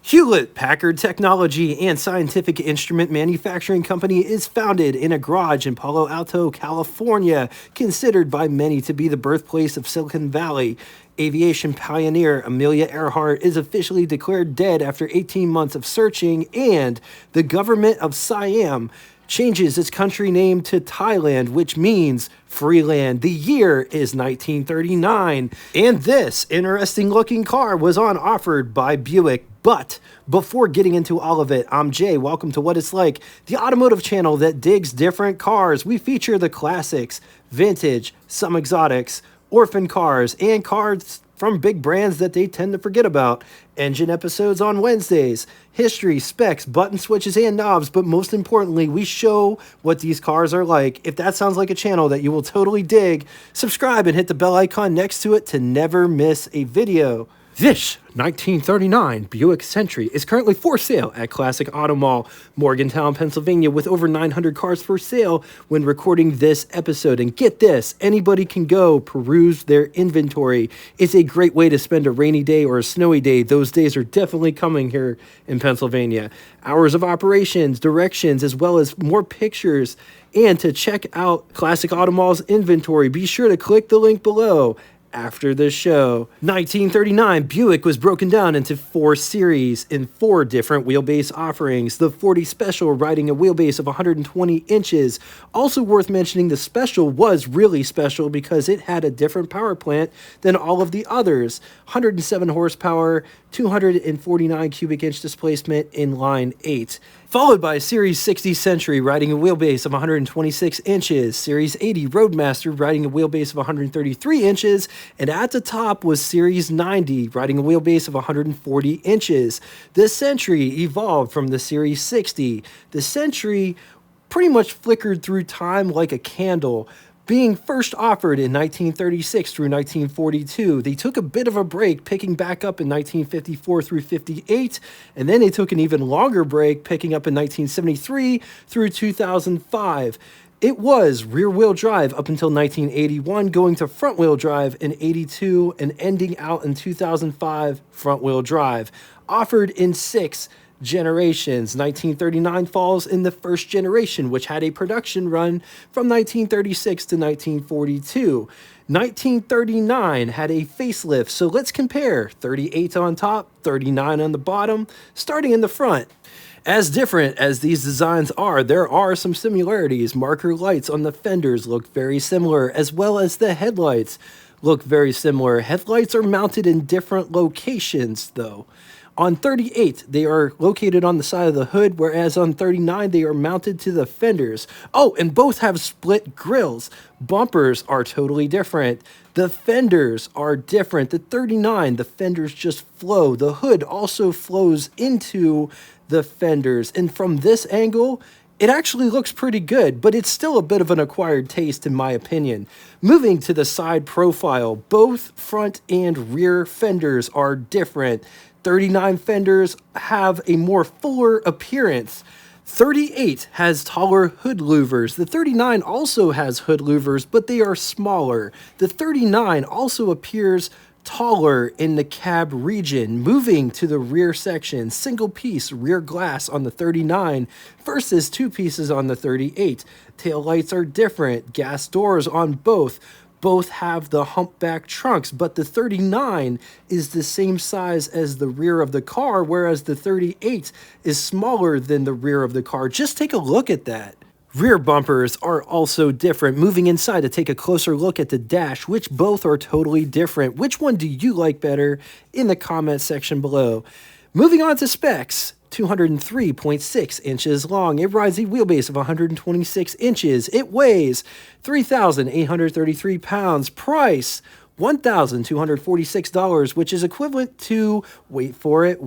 Hewlett-Packard Technology and Scientific Instrument Manufacturing Company is founded in a garage in Palo Alto, California, considered by many to be the birthplace of Silicon Valley. Aviation pioneer Amelia Earhart is officially declared dead after 18 months of searching, and the government of Siam changes its country name to Thailand, which means free land. The year is 1939, and this interesting looking car was on offered by Buick. But before getting into all of it, I'm Jay. Welcome to What It's Like, the automotive channel that digs different cars. We feature the classics, vintage, some exotics, orphan cars, and cars from big brands that they tend to forget about. Engine episodes on Wednesdays, history, specs, button switches, and knobs, but most importantly, we show what these cars are like. If that sounds like a channel that you will totally dig, subscribe and hit the bell icon next to it to never miss a video. This 1939 Buick Century is currently for sale at Classic Auto Mall, Morgantown, Pennsylvania, with over 900 cars for sale when recording this episode. And get this, anybody can go peruse their inventory. It's a great way to spend a rainy day or a snowy day. Those days are definitely coming here in Pennsylvania. Hours of operations, directions, as well as more pictures. And to check out Classic Auto Mall's inventory, be sure to click the link below. After the show. 1939 Buick was broken down into 4 series in 4 different wheelbase offerings. The 40 Special riding a wheelbase of 120 inches. Also worth mentioning, the Special was really special because it had a different power plant than all of the others. 107 horsepower, 249 cubic inch displacement in line 8. Followed by Series 60 Century riding a wheelbase of 126 inches, Series 80 Roadmaster riding a wheelbase of 133 inches, and at the top was Series 90 riding a wheelbase of 140 inches. The Century evolved from the Series 60. The Century pretty much flickered through time like a candle. Being first offered in 1936 through 1942, they took a bit of a break, picking back up in 1954 through 58, and then they took an even longer break, picking up in 1973 through 2005. It was rear-wheel drive up until 1981, going to front-wheel drive in 82, and ending out in 2005, front-wheel drive. Offered in 6 generations. 1939 falls in the first generation, which had a production run from 1936 to 1942. 1939 had a facelift, so let's compare 38 on top, 39 on the bottom, starting in the front. As different as these designs are, there are some similarities. Marker lights on the fenders look very similar, as well as the headlights look very similar. Headlights are mounted in different locations, though. On 38, they are located on the side of the hood, whereas on 39, they are mounted to the fenders. Oh, and both have split grills. Bumpers are totally different. The fenders are different. The 39, the fenders just flow. The hood also flows into the fenders. And from this angle, it actually looks pretty good, but it's still a bit of an acquired taste in my opinion. Moving to the side profile, both front and rear fenders are different. 39 fenders have a more fuller appearance. 38 has taller hood louvers. The 39 also has hood louvers, but they are smaller. The 39 also appears taller in the cab region. Moving to the rear section, single piece rear glass on the 39 versus 2 pieces on the 38. Tail lights are different. Gas doors on both. Both have the humpback trunks, but the 39 is the same size as the rear of the car, whereas the 38 is smaller than the rear of the car. Just take a look at that. Rear bumpers are also different. Moving inside to take a closer look at the dash, which both are totally different. Which one do you like better? In the comment section below. Moving on to specs. 203.6 inches long. It rides a wheelbase of 126 inches. It weighs 3,833 pounds. Price, $1,246, which is equivalent to, wait for it,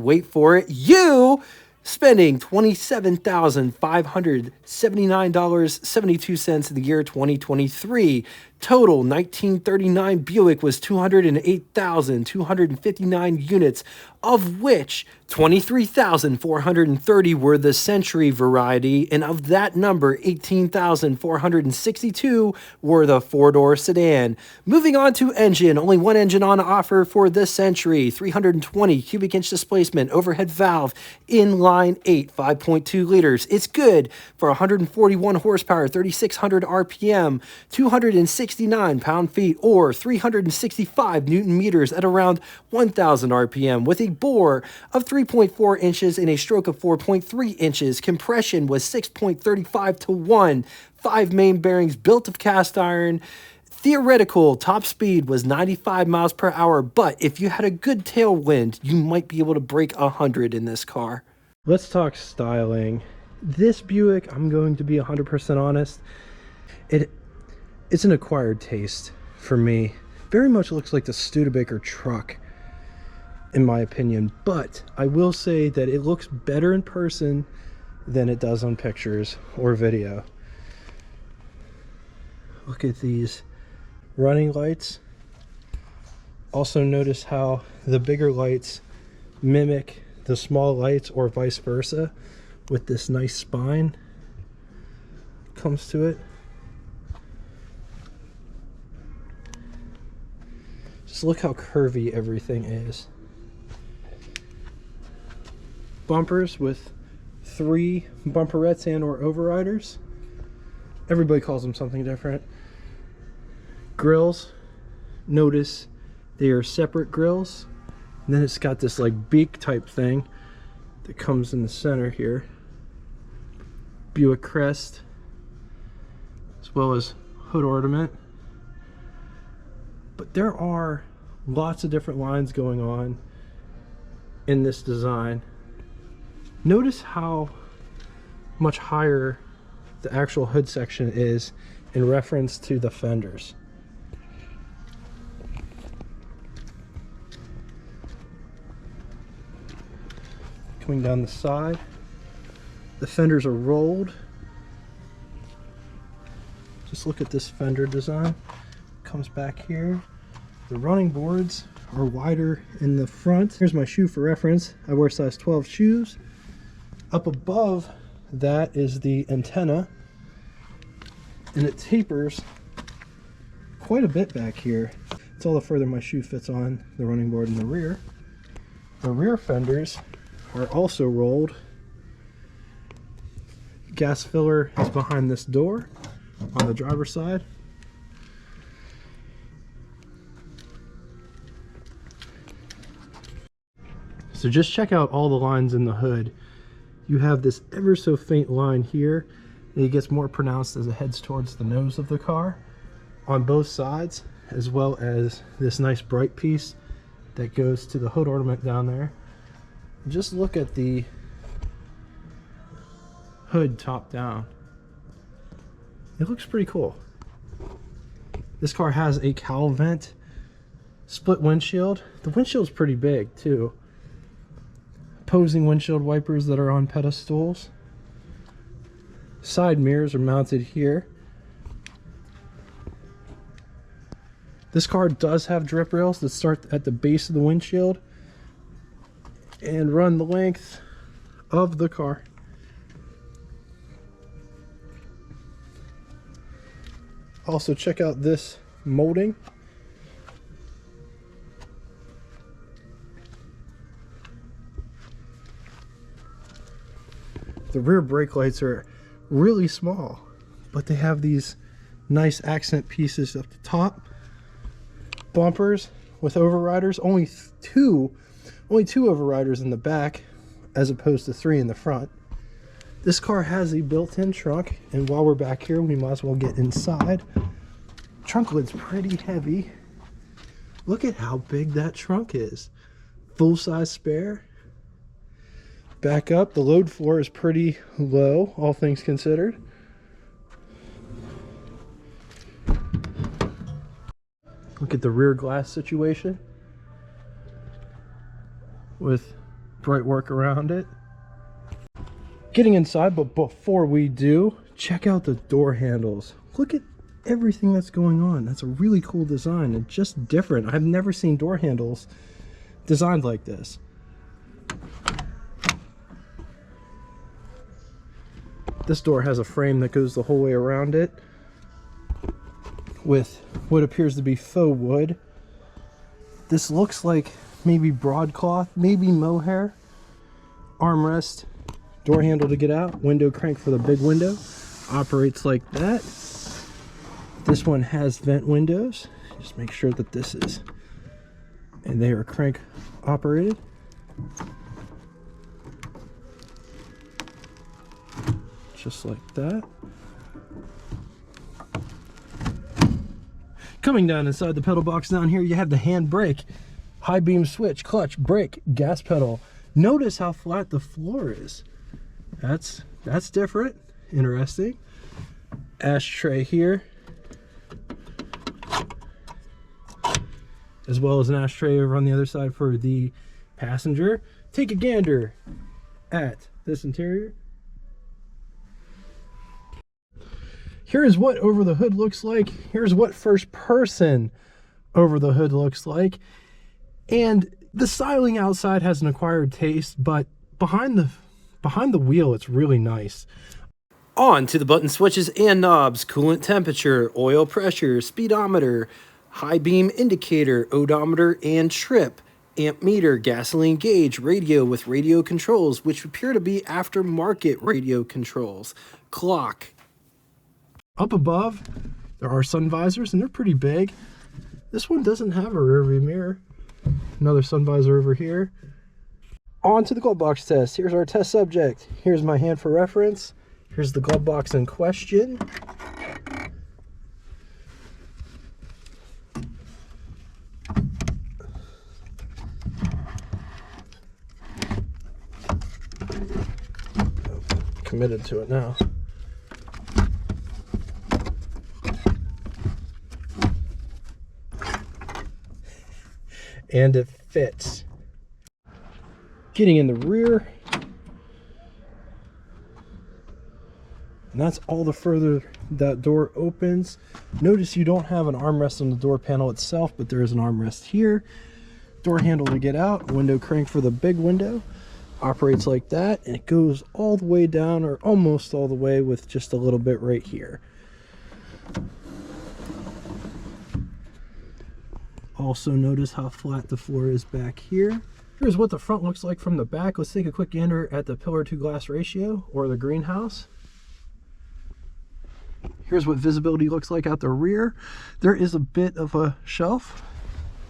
you spending $27,579.72 in the year 2023. Total 1939 Buick was 208,259 units, of which 23,430 were the Century variety, and of that number, 18,462 were the four-door sedan. Moving on to engine, only one engine on offer for the Century, 320 cubic inch displacement, overhead valve, inline 8, 5.2 liters. It's good for 141 horsepower, 3,600 RPM, 269 pound-feet, or 365 newton meters at around 1,000 RPM, with a bore of 3.4 inches and a stroke of 4.3 inches. Compression was 6.35 to 1. 5 main bearings built of cast iron. Theoretical top speed was 95 miles per hour, but if you had a good tailwind, you might be able to break 100 in this car. Let's talk styling. This Buick, I'm going to be 100% honest, it's an acquired taste for me. Very much looks like the Studebaker truck, in my opinion, but I will say that it looks better in person than it does on pictures or video. Look at these running lights. Also notice how the bigger lights mimic the small lights or vice versa, with this nice spine comes to it. Just look how curvy everything is. Bumpers with 3 bumperettes and or overriders. Everybody calls them something different. Grills, notice they are separate grills. And then it's got this like beak type thing that comes in the center here. Buick crest, as well as hood ornament. But there are lots of different lines going on in this design. Notice how much higher the actual hood section is in reference to the fenders. Coming down the side, the fenders are rolled. Just look at this fender design. Comes back here. The running boards are wider in the front. Here's my shoe for reference. I wear size 12 shoes. Up above that is the antenna, and it tapers quite a bit back here. It's all the further my shoe fits on the running board in the rear. The rear fenders are also rolled. Gas filler is behind this door on the driver's side. So just check out all the lines in the hood. You have this ever so faint line here, and it gets more pronounced as it heads towards the nose of the car on both sides, as well as this nice bright piece that goes to the hood ornament down there. Just look at the hood top down. It looks pretty cool. This car has a cowl vent, split windshield. The windshield's pretty big too. Opposing windshield wipers that are on pedestals. Side mirrors are mounted here. This car does have drip rails that start at the base of the windshield and run the length of the car. Also check out this molding. The rear brake lights are really small, but they have these nice accent pieces at the top. Bumpers with overriders, only two overriders in the back as opposed to 3 in the front. This car has a built-in trunk, and while we're back here we might as well get inside. Trunk lid's pretty heavy. Look at how big that trunk is. Full-size spare. Back up, the load floor is pretty low, all things considered. Look at the rear glass situation with bright work around it. Getting inside, but before we do, check out the door handles. Look at everything that's going on. That's a really cool design and just different. I've never seen door handles designed like this. This door has a frame that goes the whole way around it with what appears to be faux wood. This looks like maybe broadcloth, maybe mohair. Armrest, door handle to get out, window crank for the big window. Operates like that. This one has vent windows. Just make sure that this is, and they are crank operated. Just like that. Coming down inside the pedal box down here, you have the hand brake, high beam switch, clutch, brake, gas pedal. Notice how flat the floor is. That's different, interesting. Ashtray here, as well as an ashtray over on the other side for the passenger. Take a gander at this interior. Here's what over the hood looks like. Here's what first person over the hood looks like. And the styling outside has an acquired taste, but behind the wheel, it's really nice. On to the button switches and knobs: coolant temperature, oil pressure, speedometer, high beam indicator, odometer and trip, amp meter, gasoline gauge, radio with radio controls, which appear to be aftermarket radio controls, clock. Up above, there are sun visors, and they're pretty big. This one doesn't have a rear view mirror. Another sun visor over here. On to the glove box test. Here's our test subject. Here's my hand for reference. Here's the glove box in question. Committed to it now. And it fits. Getting in the rear, and that's all the further that door opens. Notice you don't have an armrest on the door panel itself, but there is an armrest here. Door handle to get out, window crank for the big window. Operates like that, and it goes all the way down, or almost all the way, with just a little bit right here. Also notice how flat the floor is back here. Here's what the front looks like from the back. Let's take a quick gander at the pillar to glass ratio, or the greenhouse. Here's what visibility looks like out the rear. There is a bit of a shelf,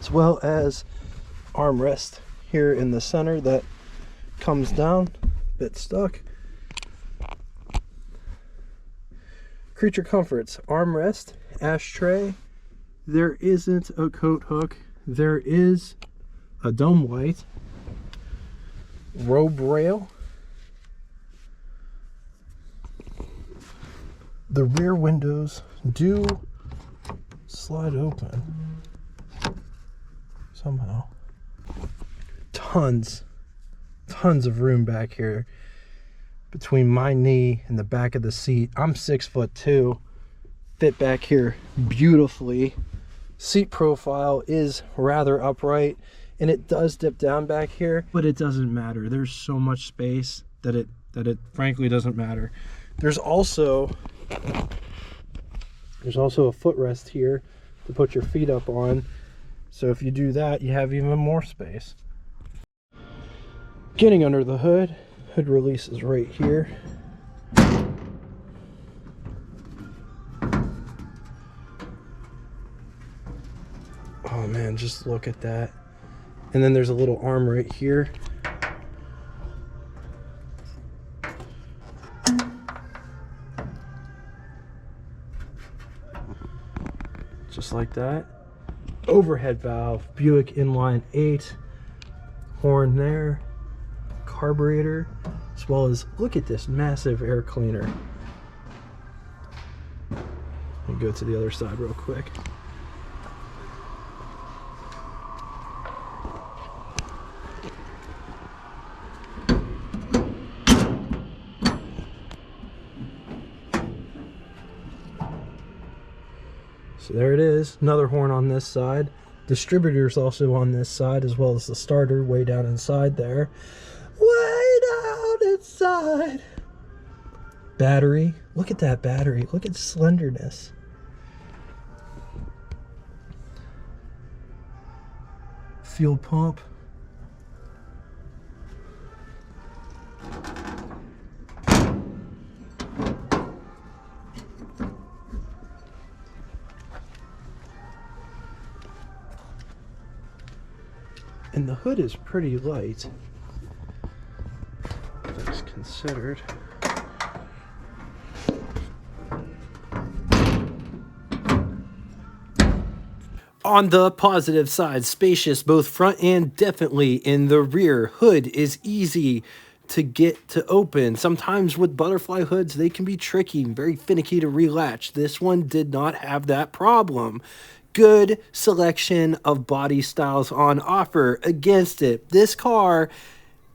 as well as armrest here in the center that comes down, a bit stuck. Creature comforts: armrest, ashtray. There isn't a coat hook. There is a dome light, robe rail. The rear windows do slide open somehow. Tons of room back here between my knee and the back of the seat. I'm 6'2", fit back here beautifully. Seat profile is rather upright, and it does dip down back here, but it doesn't matter. There's so much space that it frankly doesn't matter. There's also a footrest here to put your feet up on, so if you do that, you have even more space. Getting under the hood, hood release is right here. Oh man, just look at that. And then there's a little arm right here. Just like that. Overhead valve, Buick inline 8, horn there, carburetor, as well as, look at this massive air cleaner. Let me go to the other side real quick. So there it is, another horn on this side. Distributor's also on this side, as well as the starter way down inside there. Way down inside. Battery. Look at that battery. Look at slenderness. Fuel pump. And the hood is pretty light, things considered. On the positive side, spacious both front and definitely in the rear. Hood is easy to get to open. Sometimes with butterfly hoods, they can be tricky and very finicky to relatch. This one did not have that problem. Good selection of body styles on offer. Against it, this car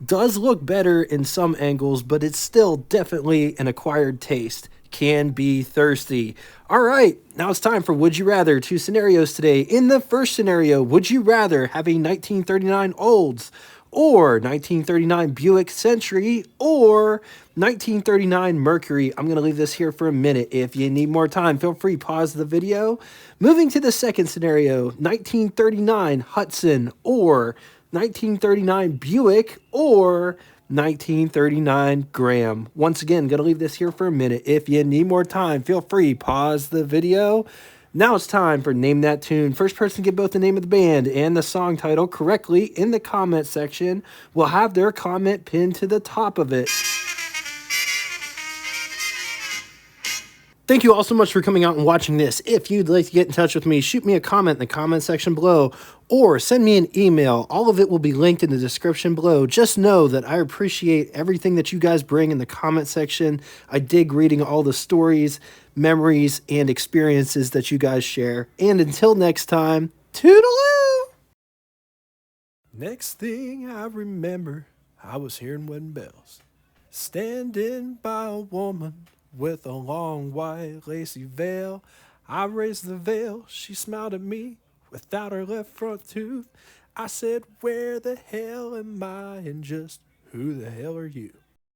does look better in some angles, but it's still definitely an acquired taste. Can be thirsty. All right, now it's time for Would You Rather. Two scenarios today. In the first scenario, would you rather have a 1939 Olds or 1939 Buick Century or 1939 Mercury? I'm going to leave this here for a minute. If you need more time, feel free, pause the video. Moving to the second scenario, 1939 Hudson or 1939 Buick or 1939 Graham. Once again, gonna leave this here for a minute. If you need more time, feel free, pause the video. Now it's time for Name That Tune. First person to get both the name of the band and the song title correctly in the comment section will have their comment pinned to the top of it. Thank you all so much for coming out and watching this. If you'd like to get in touch with me, shoot me a comment in the comment section below or send me an email. All of it will be linked in the description below. Just know that I appreciate everything that you guys bring in the comment section. I dig reading all the stories, memories, and experiences that you guys share. And until next time, toodaloo! Next thing I remember, I was hearing wedding bells, standing by a woman with a long white lacy veil. I raised the veil, she smiled at me without her left front tooth. I said, where the hell am I, and just who the hell are you?